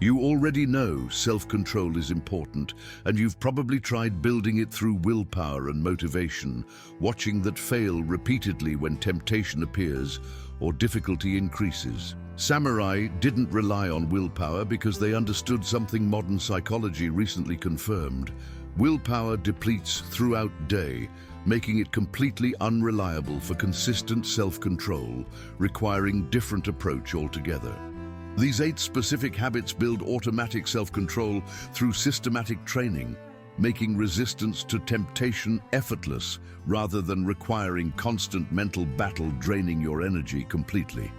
You already know self-control is important, and you've probably tried building it through willpower and motivation, watching that fail repeatedly when temptation appears or difficulty increases. Samurai didn't rely on willpower because they understood something modern psychology recently confirmed. Willpower depletes throughout day, making it completely unreliable for consistent self-control, requiring different approach altogether. These 8 specific habits build automatic self-control through systematic training, making resistance to temptation effortless rather than requiring constant mental battle draining your energy completely.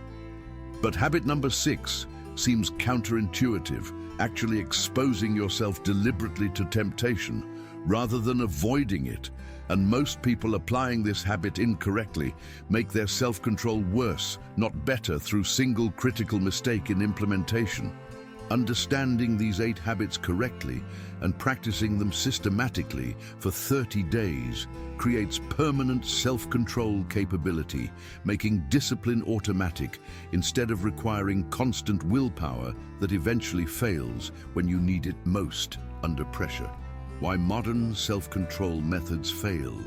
But habit number 6 seems counterintuitive, actually exposing yourself deliberately to temptation rather than avoiding it. And most people applying this habit incorrectly make their self-control worse, not better, through single critical mistake in implementation. Understanding these 8 habits correctly and practicing them systematically for 30 days creates permanent self-control capability, making discipline automatic instead of requiring constant willpower that eventually fails when you need it most under pressure. Why modern self-control methods fail.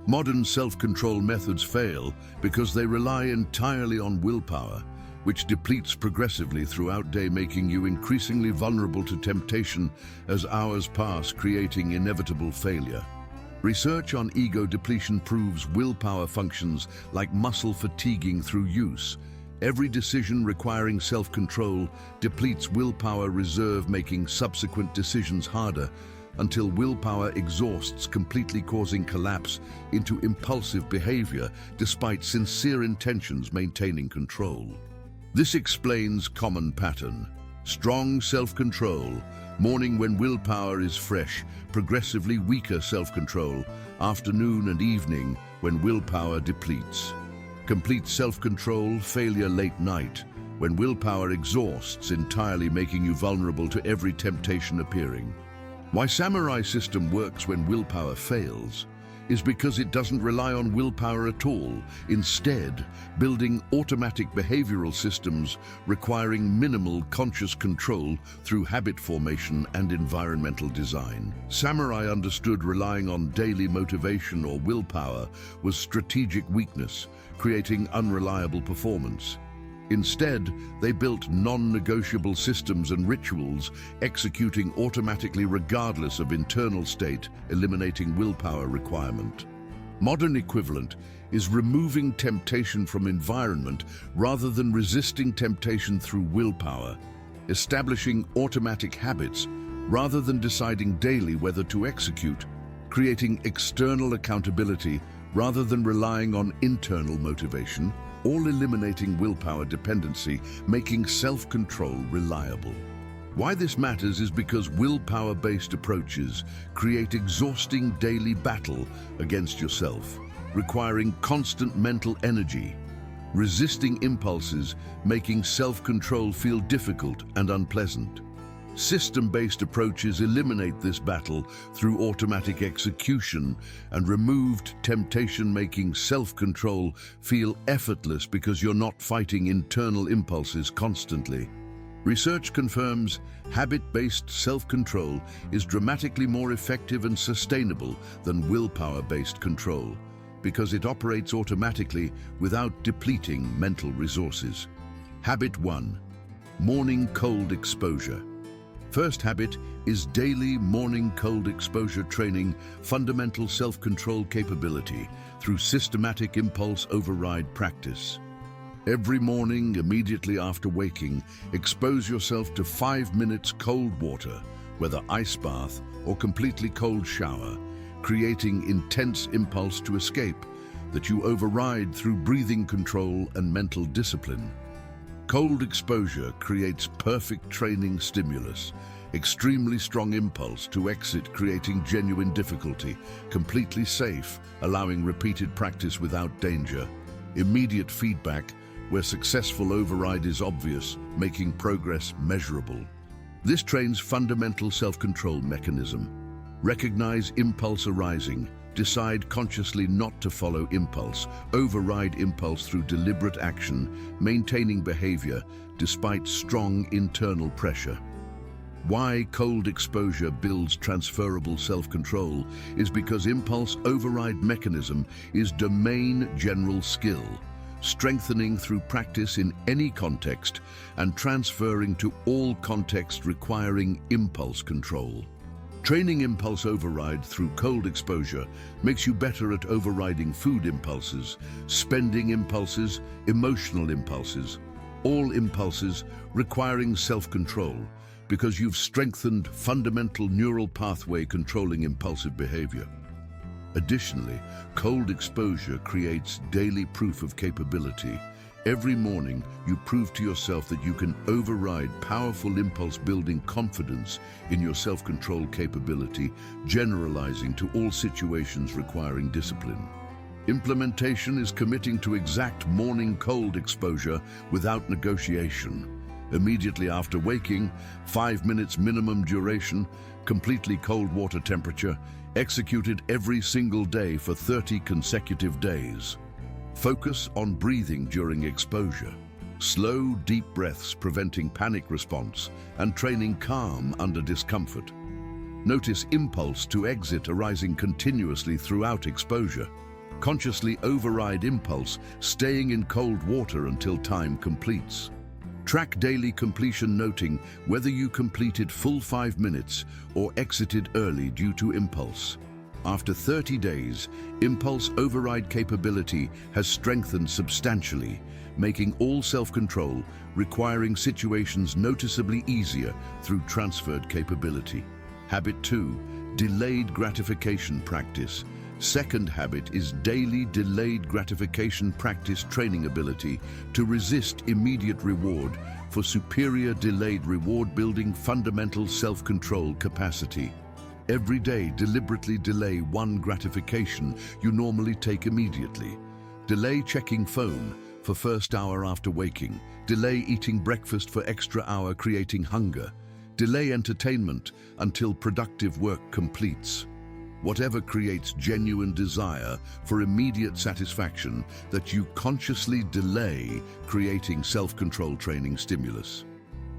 Modern self-control methods fail because they rely entirely on willpower, which depletes progressively throughout day, making you increasingly vulnerable to temptation as hours pass, creating inevitable failure. Research on ego depletion proves willpower functions like muscle fatiguing through use. Every decision requiring self-control depletes willpower reserve, making subsequent decisions harder, until willpower exhausts, completely causing collapse into impulsive behavior despite sincere intentions maintaining control. This explains common pattern. Strong self-control, morning when willpower is fresh, progressively weaker self-control, afternoon and evening when willpower depletes. Complete self-control, failure late night, when willpower exhausts, entirely making you vulnerable to every temptation appearing. Why Samurai system works when willpower fails is because it doesn't rely on willpower at all, instead building automatic behavioral systems requiring minimal conscious control through habit formation and environmental design. Samurai understood relying on daily motivation or willpower was strategic weakness, creating unreliable performance. Instead, they built non-negotiable systems and rituals, executing automatically regardless of internal state, eliminating willpower requirement. Modern equivalent is removing temptation from environment rather than resisting temptation through willpower, establishing automatic habits rather than deciding daily whether to execute, creating external accountability rather than relying on internal motivation, all eliminating willpower dependency, making self-control reliable. Why this matters is because willpower-based approaches create exhausting daily battle against yourself, requiring constant mental energy, resisting impulses, making self-control feel difficult and unpleasant. System-based approaches eliminate this battle through automatic execution and removed temptation, making self-control feel effortless because you're not fighting internal impulses constantly. Research confirms habit-based self-control is dramatically more effective and sustainable than willpower-based control because it operates automatically without depleting mental resources. Habit 1. Morning cold exposure. First habit is daily morning cold exposure training, fundamental self-control capability through systematic impulse override practice. Every morning, immediately after waking, expose yourself to 5 minutes cold water, whether ice bath or completely cold shower, creating intense impulse to escape that you override through breathing control and mental discipline. Cold exposure creates perfect training stimulus, extremely strong impulse to exit, creating genuine difficulty, completely safe, allowing repeated practice without danger, immediate feedback where successful override is obvious, making progress measurable. This trains fundamental self-control mechanism. Recognize impulse arising, decide consciously not to follow impulse, override impulse through deliberate action, maintaining behavior despite strong internal pressure. Why cold exposure builds transferable self-control is because impulse override mechanism is domain general skill, strengthening through practice in any context and transferring to all contexts requiring impulse control. Training impulse override through cold exposure makes you better at overriding food impulses, spending impulses, emotional impulses, all impulses requiring self-control, because you've strengthened fundamental neural pathway controlling impulsive behavior. Additionally, cold exposure creates daily proof of capability. Every morning, you prove to yourself that you can override powerful impulse-building confidence in your self-control capability, generalizing to all situations requiring discipline. Implementation is committing to exact morning cold exposure without negotiation. Immediately after waking, 5 minutes minimum duration, completely cold water temperature, executed every single day for 30 consecutive days. Focus on breathing during exposure. Slow, deep breaths preventing panic response and training calm under discomfort. Notice impulse to exit arising continuously throughout exposure. Consciously override impulse, staying in cold water until time completes. Track daily completion, noting whether you completed full 5 minutes or exited early due to impulse. After 30 days, impulse override capability has strengthened substantially, making all self-control requiring situations noticeably easier through transferred capability. Habit 2, delayed gratification practice. Second habit is daily delayed gratification practice, training ability to resist immediate reward for superior delayed reward, building fundamental self-control capacity. Every day, deliberately delay one gratification you normally take immediately. Delay checking phone for first hour after waking. Delay eating breakfast for extra hour, creating hunger. Delay entertainment until productive work completes. Whatever creates genuine desire for immediate satisfaction that you consciously delay, creating self-control training stimulus.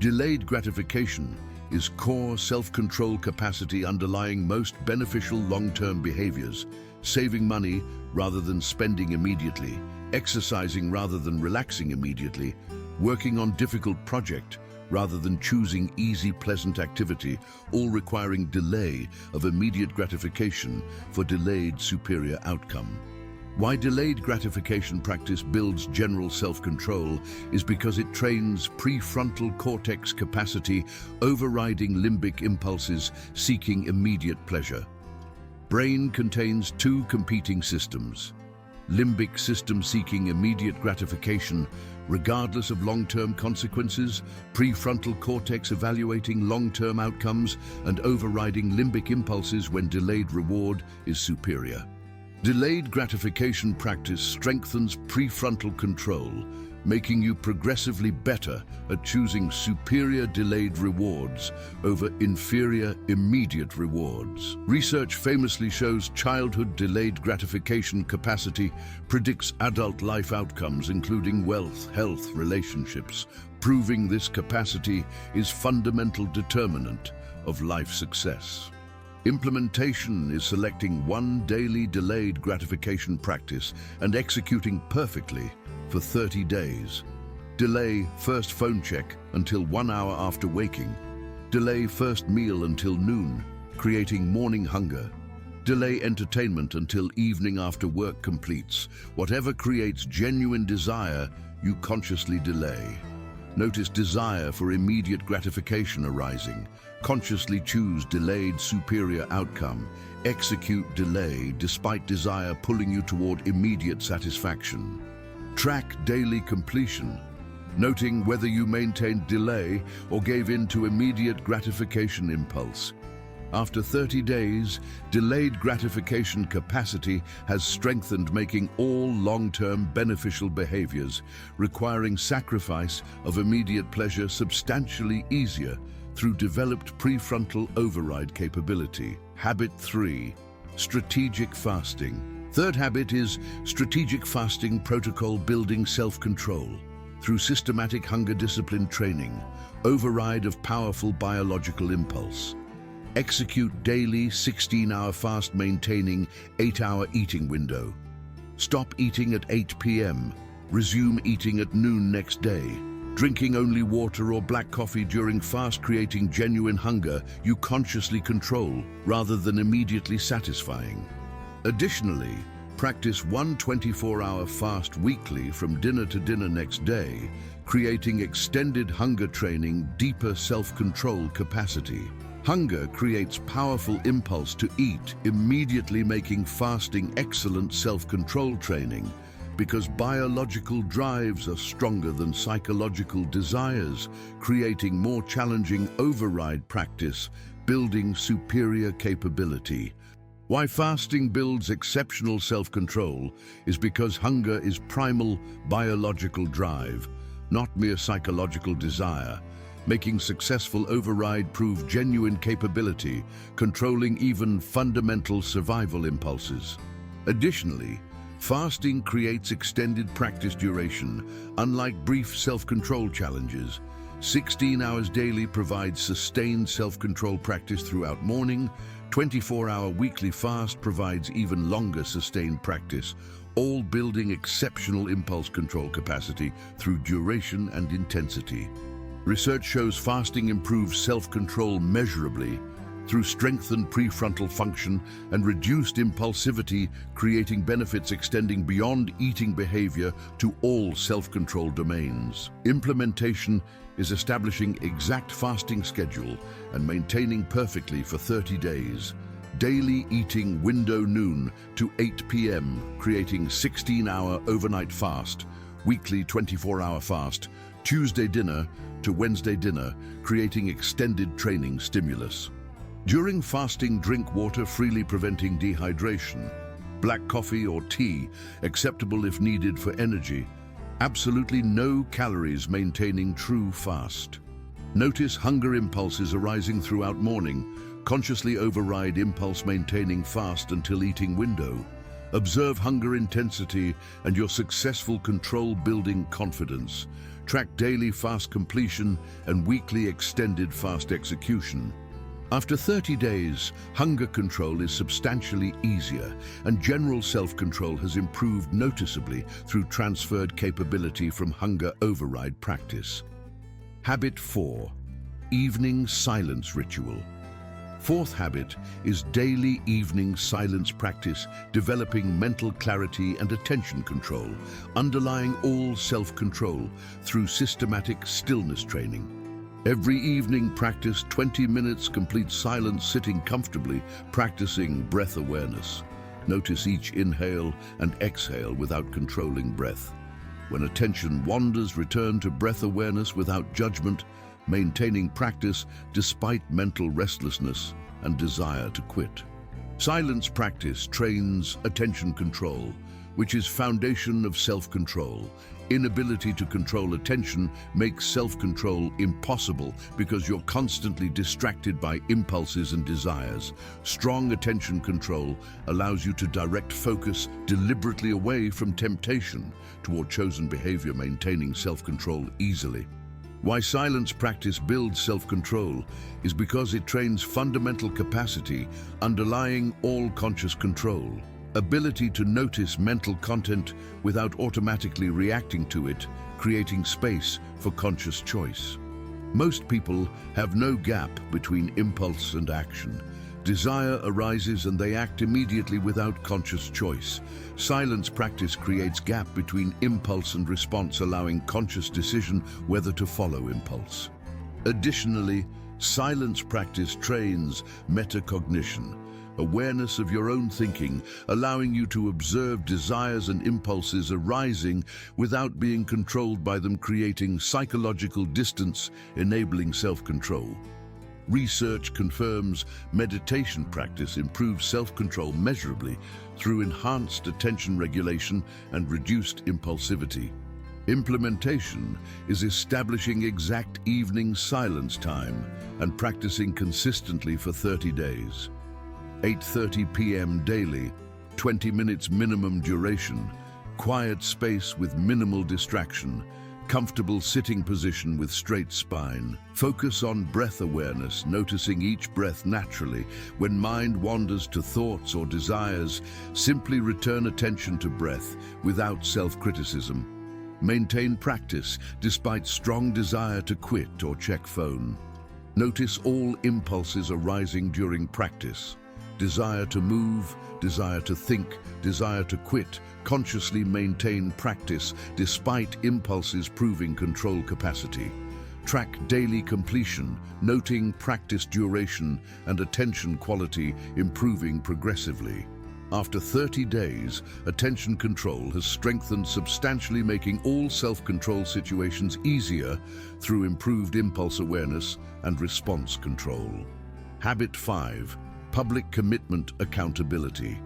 Delayed gratification is core self-control capacity underlying most beneficial long-term behaviors, saving money rather than spending immediately, exercising rather than relaxing immediately, working on difficult project rather than choosing easy, pleasant activity, all requiring delay of immediate gratification for delayed superior outcome. Why delayed gratification practice builds general self-control is because it trains prefrontal cortex capacity, overriding limbic impulses, seeking immediate pleasure. Brain contains two competing systems. Limbic system seeking immediate gratification, regardless of long-term consequences, prefrontal cortex evaluating long-term outcomes, and overriding limbic impulses when delayed reward is superior. Delayed gratification practice strengthens prefrontal control, making you progressively better at choosing superior delayed rewards over inferior immediate rewards. Research famously shows childhood delayed gratification capacity predicts adult life outcomes, including wealth, health, relationships, proving this capacity is fundamental determinant of life success. Implementation is selecting one daily delayed gratification practice and executing perfectly for 30 days. Delay first phone check until 1 hour after waking. Delay first meal until noon, creating morning hunger. Delay entertainment until evening after work completes. Whatever creates genuine desire, you consciously delay. Notice desire for immediate gratification arising. Consciously choose delayed superior outcome. Execute delay despite desire pulling you toward immediate satisfaction. Track daily completion, noting whether you maintained delay or gave in to immediate gratification impulse. After 30 days, delayed gratification capacity has strengthened, making all long-term beneficial behaviors requiring sacrifice of immediate pleasure substantially easier through developed prefrontal override capability. Habit 3, strategic fasting. Third habit is strategic fasting protocol, building self-control. through systematic hunger discipline training, override of powerful biological impulse. Execute daily 16-hour fast maintaining 8-hour eating window. Stop eating at 8 p.m. Resume eating at noon next day. Drinking only water or black coffee during fast, creating genuine hunger you consciously control rather than immediately satisfying. Additionally, practice one 24-hour fast weekly from dinner to dinner next day, creating extended hunger training, deeper self-control capacity. Hunger creates powerful impulse to eat, immediately making fasting excellent self-control training, because biological drives are stronger than psychological desires, creating more challenging override practice, building superior capability. Why fasting builds exceptional self-control is because hunger is primal biological drive, not mere psychological desire, making successful override prove genuine capability, controlling even fundamental survival impulses. Additionally, fasting creates extended practice duration. Unlike brief self-control challenges, 16 hours daily provides sustained self-control practice throughout morning. 24-hour weekly fast provides even longer sustained practice, all building exceptional impulse control capacity through duration and intensity. Research shows fasting improves self-control measurably through strengthened prefrontal function and reduced impulsivity, creating benefits extending beyond eating behavior to all self-control domains. Implementation is establishing exact fasting schedule and maintaining perfectly for 30 days. Daily eating window noon to 8 p.m., creating 16-hour overnight fast, weekly 24-hour fast, Tuesday dinner to Wednesday dinner, creating extended training stimulus. During fasting, drink water freely, preventing dehydration. Black coffee or tea, acceptable if needed for energy. Absolutely no calories, maintaining true fast. Notice hunger impulses arising throughout morning. Consciously override impulse, maintaining fast until eating window. Observe hunger intensity and your successful control, building confidence. Track daily fast completion and weekly extended fast execution. After 30 days, hunger control is substantially easier, and general self-control has improved noticeably through transferred capability from hunger override practice. Habit 4. Evening silence ritual. Fourth habit is daily evening silence practice, developing mental clarity and attention control, underlying all self-control through systematic stillness training. Every evening, practice 20 minutes complete silence, sitting comfortably, practicing breath awareness. Notice each inhale and exhale without controlling breath. When attention wanders, return to breath awareness without judgment, maintaining practice despite mental restlessness and desire to quit. Silence practice trains attention control, which is foundation of self-control. Inability to control attention makes self-control impossible because you're constantly distracted by impulses and desires. Strong attention control allows you to direct focus deliberately away from temptation toward chosen behavior, maintaining self-control easily. Why silence practice builds self-control is because it trains fundamental capacity underlying all conscious control. Ability to notice mental content without automatically reacting to it, creating space for conscious choice. Most people have no gap between impulse and action. Desire arises and they act immediately without conscious choice. Silence practice creates gap between impulse and response, allowing conscious decision whether to follow impulse. Additionally, silence practice trains metacognition, awareness of your own thinking, allowing you to observe desires and impulses arising without being controlled by them, creating psychological distance, enabling self-control. Research confirms meditation practice improves self-control measurably through enhanced attention regulation and reduced impulsivity. Implementation is establishing exact evening silence time and practicing consistently for 30 days. 8:30 p.m. daily, 20 minutes minimum duration, quiet space with minimal distraction, Comfortable sitting position with straight spine. Focus on breath awareness, noticing each breath naturally. When mind wanders to thoughts or desires, simply return attention to breath without self-criticism. Maintain practice despite strong desire to quit or check phone. Notice all impulses arising during practice. Desire to move, desire to think, desire to quit. Consciously maintain practice despite impulses proving control capacity. Track daily completion, noting practice duration and attention quality improving progressively. After 30 days, attention control has strengthened substantially, making all self-control situations easier through improved impulse awareness and response control. Habit 5. Public commitment accountability.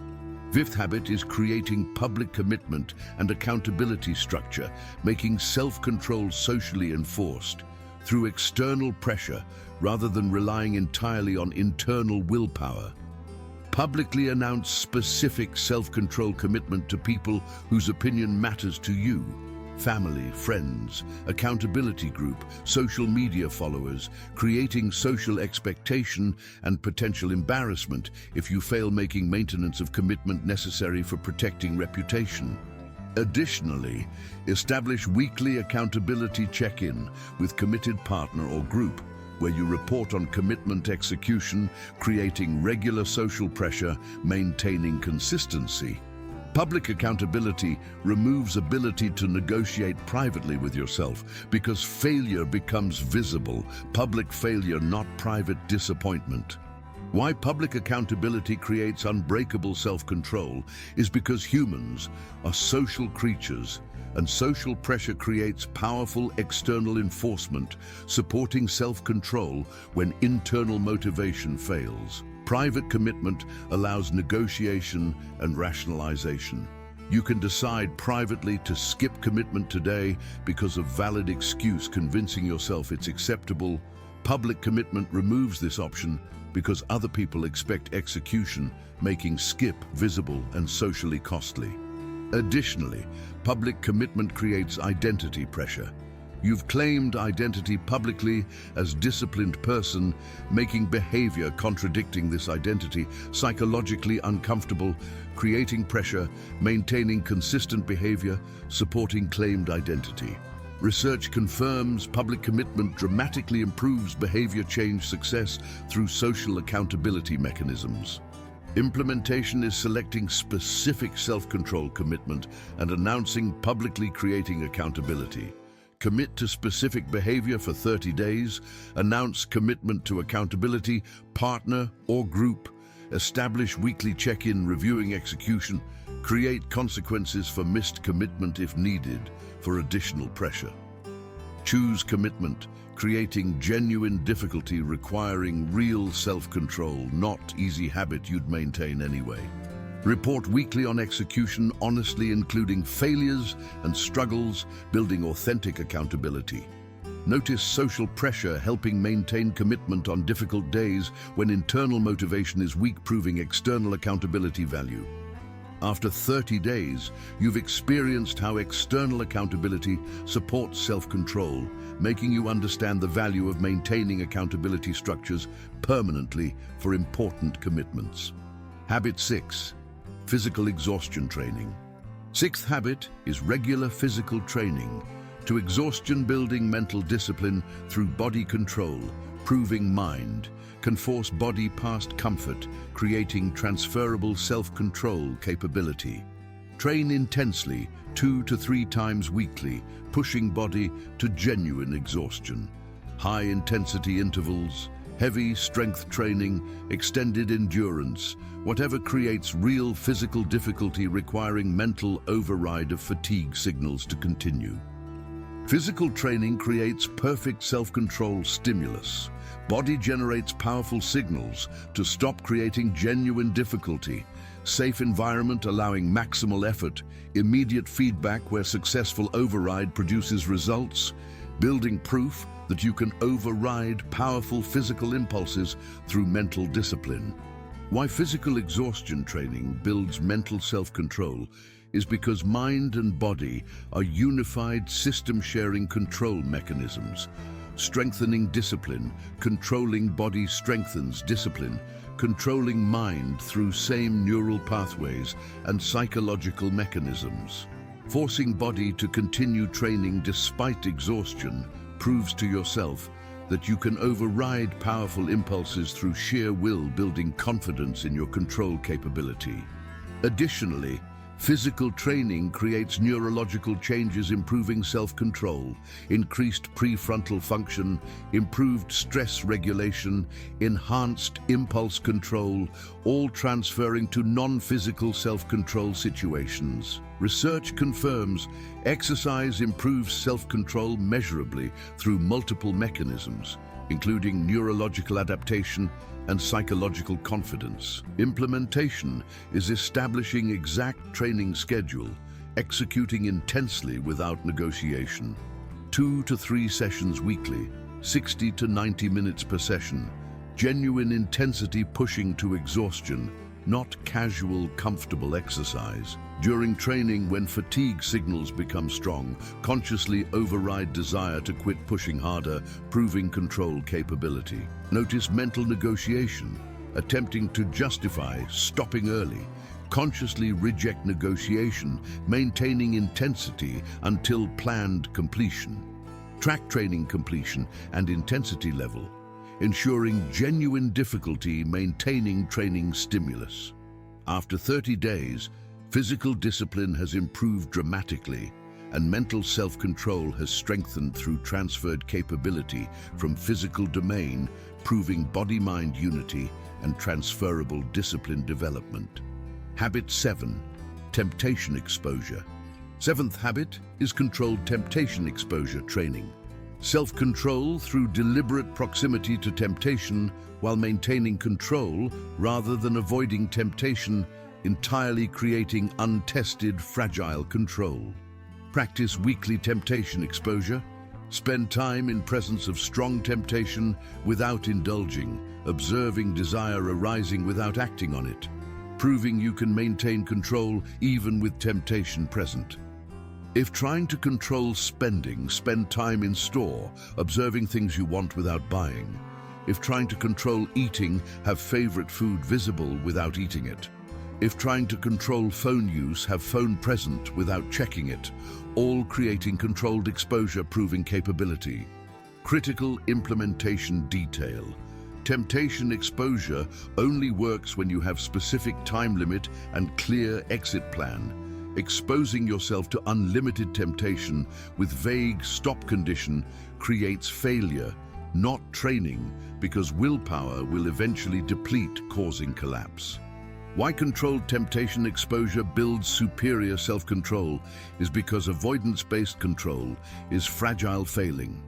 Fifth habit is creating public commitment and accountability structure, making self-control socially enforced through external pressure rather than relying entirely on internal willpower. Publicly announce specific self-control commitment to people whose opinion matters to you. Family, friends, accountability group, social media followers, creating social expectation and potential embarrassment if you fail, making maintenance of commitment necessary for protecting reputation. Additionally, establish weekly accountability check-in with committed partner or group where you report on commitment execution, creating regular social pressure, maintaining consistency. Public accountability removes ability to negotiate privately with yourself because failure becomes visible. Public failure, not private disappointment. Why public accountability creates unbreakable self-control is because humans are social creatures, and social pressure creates powerful external enforcement, supporting self-control when internal motivation fails. Private commitment allows negotiation and rationalization. You can decide privately to skip commitment today because of valid excuse, convincing yourself it's acceptable. Public commitment removes this option because other people expect execution, making skip visible and socially costly. Additionally, public commitment creates identity pressure. You've claimed identity publicly as disciplined person, making behavior contradicting this identity psychologically uncomfortable, creating pressure, maintaining consistent behavior, supporting claimed identity. Research confirms public commitment dramatically improves behavior change success through social accountability mechanisms. Implementation is selecting specific self-control commitment and announcing publicly, creating accountability. Commit to specific behavior for 30 days, announce commitment to accountability, partner or group, establish weekly check-in reviewing execution, create consequences for missed commitment if needed for additional pressure. Choose commitment, creating genuine difficulty requiring real self-control, not easy habit you'd maintain anyway. Report weekly on execution honestly, including failures and struggles, building authentic accountability. Notice social pressure helping maintain commitment on difficult days when internal motivation is weak, proving external accountability value. After 30 days, you've experienced how external accountability supports self-control, making you understand the value of maintaining accountability structures permanently for important commitments. Habit 6. Physical exhaustion training. Sixth habit is regular physical training to exhaustion, building mental discipline through body control, proving mind can force body past comfort, creating transferable self-control capability. Train intensely 2 to 3 times weekly, pushing body to genuine exhaustion. High-intensity intervals, heavy strength training, extended endurance, whatever creates real physical difficulty requiring mental override of fatigue signals to continue. Physical training creates perfect self-control stimulus. Body generates powerful signals to stop creating genuine difficulty. Safe environment allowing maximal effort. Immediate feedback where successful override produces results. Building proof that you can override powerful physical impulses through mental discipline. Why physical exhaustion training builds mental self-control is because mind and body are unified system-sharing control mechanisms. Strengthening discipline, controlling body strengthens discipline, controlling mind through same neural pathways and psychological mechanisms. Forcing body to continue training despite exhaustion proves to yourself that you can override powerful impulses through sheer will, building confidence in your control capability. Additionally, physical training creates neurological changes, improving self-control, increased prefrontal function, improved stress regulation, enhanced impulse control, all transferring to non-physical self-control situations. Research confirms exercise improves self-control measurably through multiple mechanisms, including neurological adaptation and psychological confidence. Implementation is establishing exact training schedule, executing intensely without negotiation. 2 to 3 sessions weekly, 60 to 90 minutes per session. Genuine intensity pushing to exhaustion, not casual, comfortable exercise. During training, when fatigue signals become strong, consciously override desire to quit pushing harder, proving control capability. Notice mental negotiation, attempting to justify stopping early. Consciously reject negotiation, maintaining intensity until planned completion. Track training completion and intensity level, ensuring genuine difficulty, maintaining training stimulus. After 30 days, physical discipline has improved dramatically, and mental self-control has strengthened through transferred capability from physical domain, proving body-mind unity and transferable discipline development. Habit 7, temptation exposure. 7th habit is controlled temptation exposure training. Self-control through deliberate proximity to temptation while maintaining control rather than avoiding temptation, entirely creating untested, fragile control. Practice weekly temptation exposure. Spend time in presence of strong temptation without indulging, observing desire arising without acting on it, proving you can maintain control even with temptation present. If trying to control spending, spend time in store, observing things you want without buying. If trying to control eating, have favorite food visible without eating it. If trying to control phone use, have phone present without checking it, all creating controlled exposure, proving capability. Critical implementation detail. Temptation exposure only works when you have specific time limit and clear exit plan. Exposing yourself to unlimited temptation with vague stop condition creates failure, not training, because willpower will eventually deplete, causing collapse. Why controlled temptation exposure builds superior self-control is because avoidance-based control is fragile, failing.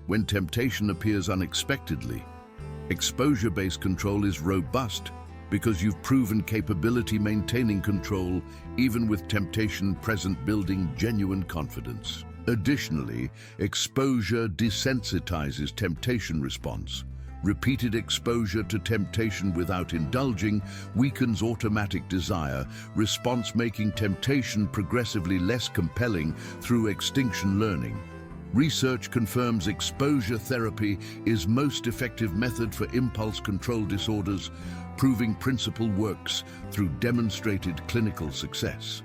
When temptation appears unexpectedly, exposure-based control is robust because you've proven capability maintaining control even with temptation present, building genuine confidence. Additionally, exposure desensitizes temptation response. Repeated exposure to temptation without indulging weakens automatic desire response, making temptation progressively less compelling through extinction learning. Research confirms exposure therapy is most effective method for impulse control disorders, proving principle works through demonstrated clinical success.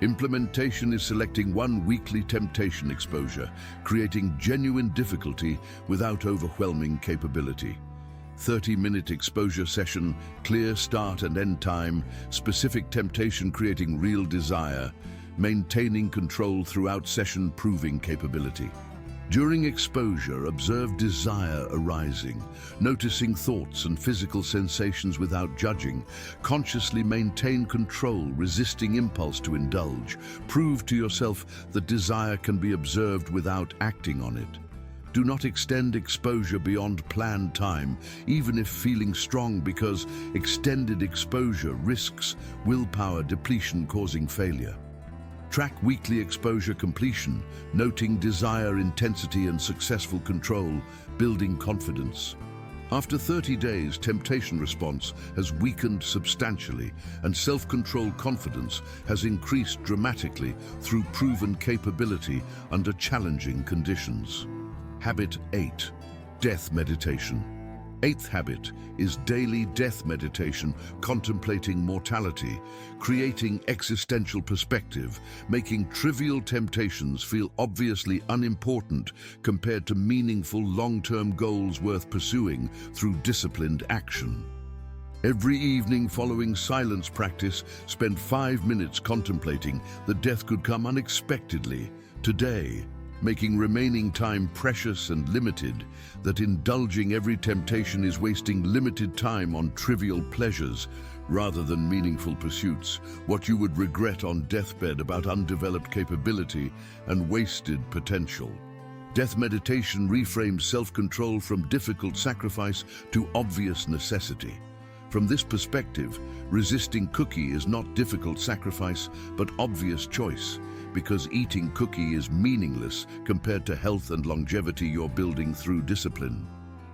Implementation is selecting one weekly temptation exposure, creating genuine difficulty without overwhelming capability. 30-minute exposure session, clear start and end time, specific temptation creating real desire, maintaining control throughout session, proving capability. During exposure, observe desire arising, noticing thoughts and physical sensations without judging. Consciously maintain control, resisting impulse to indulge. Prove to yourself that desire can be observed without acting on it. Do not extend exposure beyond planned time, even if feeling strong, because extended exposure risks willpower depletion, causing failure. Track weekly exposure completion, noting desire intensity and successful control, building confidence. After 30 days, temptation response has weakened substantially and self-control confidence has increased dramatically through proven capability under challenging conditions. Habit 8. Death meditation. Eighth habit is daily death meditation, contemplating mortality, creating existential perspective, making trivial temptations feel obviously unimportant compared to meaningful long-term goals worth pursuing through disciplined action. Every evening following silence practice, spend 5 minutes contemplating that death could come unexpectedly today, making remaining time precious and limited, that indulging every temptation is wasting limited time on trivial pleasures rather than meaningful pursuits, what you would regret on deathbed about undeveloped capability and wasted potential. Death meditation reframes self-control from difficult sacrifice to obvious necessity. From this perspective, resisting cookie is not difficult sacrifice, but obvious choice, because eating cookie is meaningless compared to health and longevity you're building through discipline.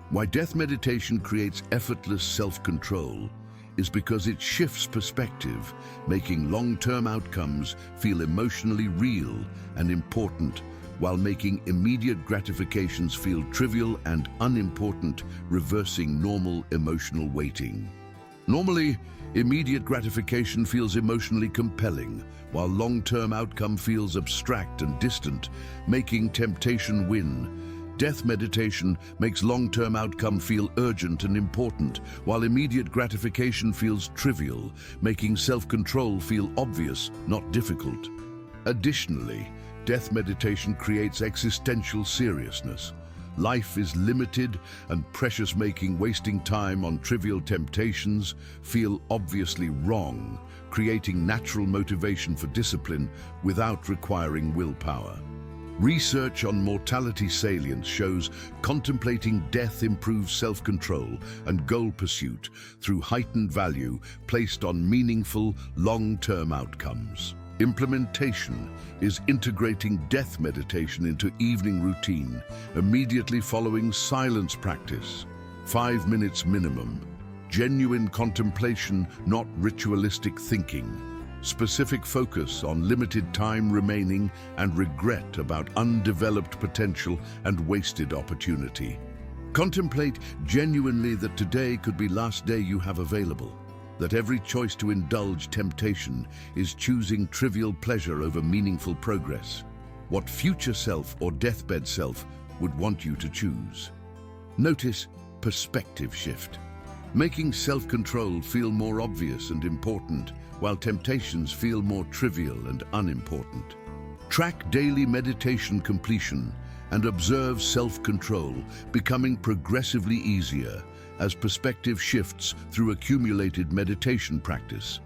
Why death meditation creates effortless self-control is because it shifts perspective, making long-term outcomes feel emotionally real and important, while making immediate gratifications feel trivial and unimportant, reversing normal emotional weighting. Normally, immediate gratification feels emotionally compelling, while long-term outcome feels abstract and distant, making temptation win. Death meditation makes long-term outcome feel urgent and important, while immediate gratification feels trivial, making self-control feel obvious, not difficult. Additionally, death meditation creates existential seriousness. Life is limited and precious, making wasting time on trivial temptations feel obviously wrong, creating natural motivation for discipline without requiring willpower. Research on mortality salience shows contemplating death improves self-control and goal pursuit through heightened value placed on meaningful, long-term outcomes. Implementation is integrating death meditation into evening routine, immediately following silence practice. 5 minutes minimum. Genuine contemplation, not ritualistic thinking. Specific focus on limited time remaining and regret about undeveloped potential and wasted opportunity. Contemplate genuinely that today could be last day you have available, that every choice to indulge temptation is choosing trivial pleasure over meaningful progress. What future self or deathbed self would want you to choose? Notice perspective shift, making self-control feel more obvious and important, while temptations feel more trivial and unimportant. Track daily meditation completion and observe self-control becoming progressively easier as perspective shifts through accumulated meditation practice.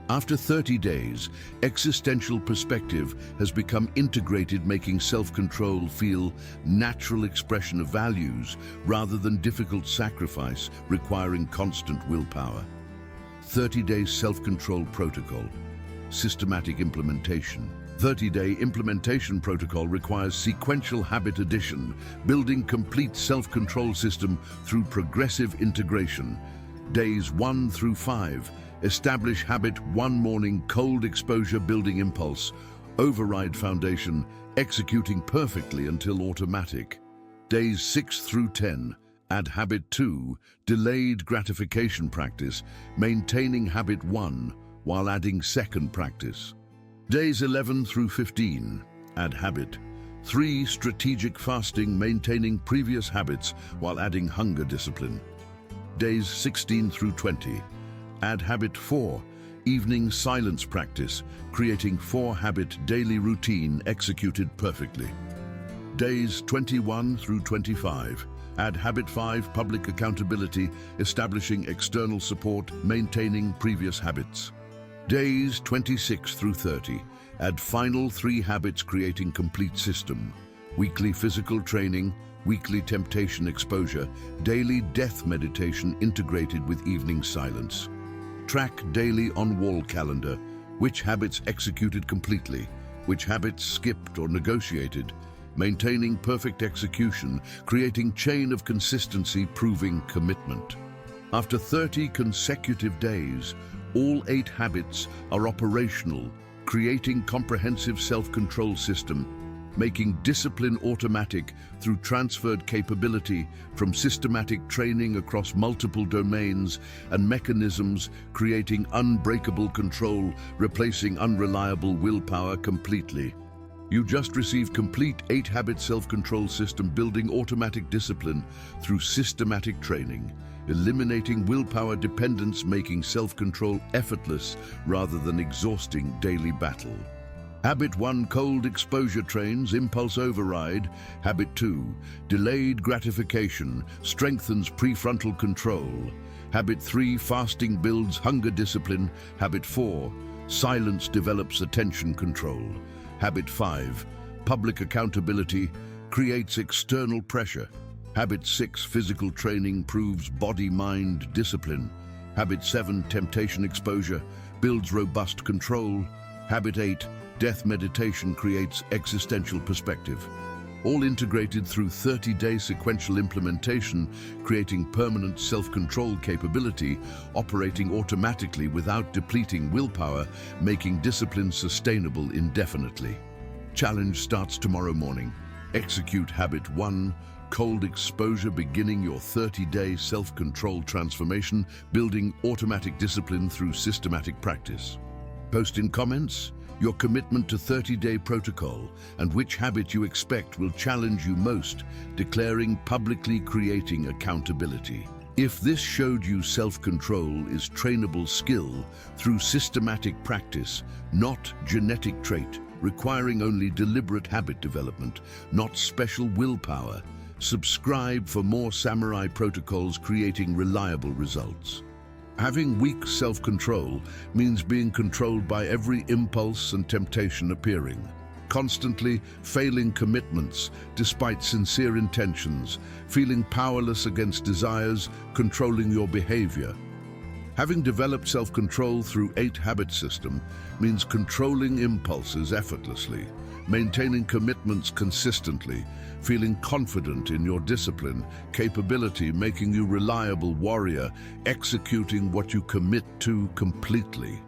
After 30 days, existential perspective has become integrated, making self-control feel natural expression of values rather than difficult sacrifice requiring constant willpower. 30-day self-control protocol, systematic implementation. 30-day implementation protocol requires sequential habit addition, building complete self-control system through progressive integration. Days 1 through 5, establish habit 1 morning, cold exposure building impulse, override foundation, executing perfectly until automatic. Days 6 through 10, add habit 2, delayed gratification practice, maintaining habit 1 while adding second practice. Days 11 through 15, add habit 3, strategic fasting, maintaining previous habits while adding hunger discipline. Days 16 through 20, add habit 4, evening silence practice, creating 4-habit daily routine executed perfectly. Days 21 through 25, add habit 5, public accountability, establishing external support, maintaining previous habits. Days 26 through 30, add final 3 habits, creating complete system. Weekly physical training, weekly temptation exposure, daily death meditation integrated with evening silence. Track daily on wall calendar, which habits executed completely, which habits skipped or negotiated, maintaining perfect execution, creating chain of consistency, proving commitment. After 30 consecutive days, all 8 habits are operational, creating comprehensive self-control system, making discipline automatic through transferred capability from systematic training across multiple domains and mechanisms, creating unbreakable control, replacing unreliable willpower completely. You just received complete 8-habit self-control system, building automatic discipline through systematic training, eliminating willpower dependence, making self-control effortless rather than exhausting daily battle. Habit 1, cold exposure trains impulse override. Habit 2, delayed gratification, strengthens prefrontal control. Habit 3, fasting builds hunger discipline. Habit 4, silence develops attention control. Habit 5, public accountability, creates external pressure. Habit 6, physical training proves body-mind discipline. Habit 7, temptation exposure, builds robust control. Habit 8, death meditation creates existential perspective. All integrated through 30-day sequential implementation, creating permanent self-control capability, operating automatically without depleting willpower, making discipline sustainable indefinitely. Challenge starts tomorrow morning. Execute Habit 1, cold exposure, beginning your 30-day self-control transformation, building automatic discipline through systematic practice. Post in comments your commitment to 30-day protocol and which habit you expect will challenge you most, declaring publicly, creating accountability. If this showed you self-control is trainable skill through systematic practice, not genetic trait, requiring only deliberate habit development, not special willpower, subscribe for more samurai protocols creating reliable results. Having weak self-control means being controlled by every impulse and temptation appearing, constantly failing commitments despite sincere intentions, feeling powerless against desires, controlling your behavior. Having developed self-control through 8-habit system means controlling impulses effortlessly, maintaining commitments consistently, feeling confident in your discipline, capability, making you reliable warrior, executing what you commit to completely.